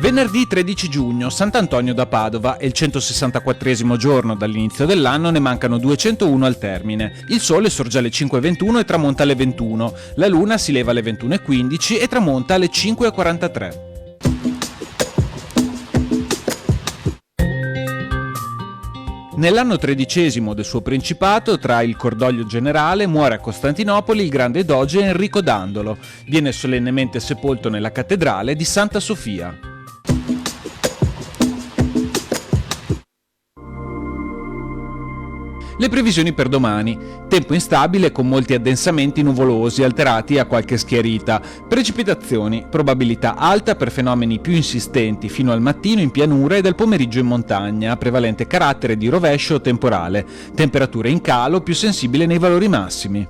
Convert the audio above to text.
Venerdì 13 giugno, Sant'Antonio da Padova, è il 164esimo giorno dall'inizio dell'anno, ne mancano 201 al termine. Il sole sorge alle 5:21 e tramonta alle 21, la luna si leva alle 21:15 e tramonta alle 5:43. Nell'anno XIII del suo principato, tra il cordoglio generale, muore a Costantinopoli il grande doge Enrico Dandolo. Viene solennemente sepolto nella cattedrale di Santa Sofia. Le previsioni per domani: tempo instabile con molti addensamenti nuvolosi alterati a qualche schiarita, precipitazioni, probabilità alta per fenomeni più insistenti fino al mattino in pianura e dal pomeriggio in montagna, prevalente carattere di rovescio temporale, temperature in calo più sensibile nei valori massimi.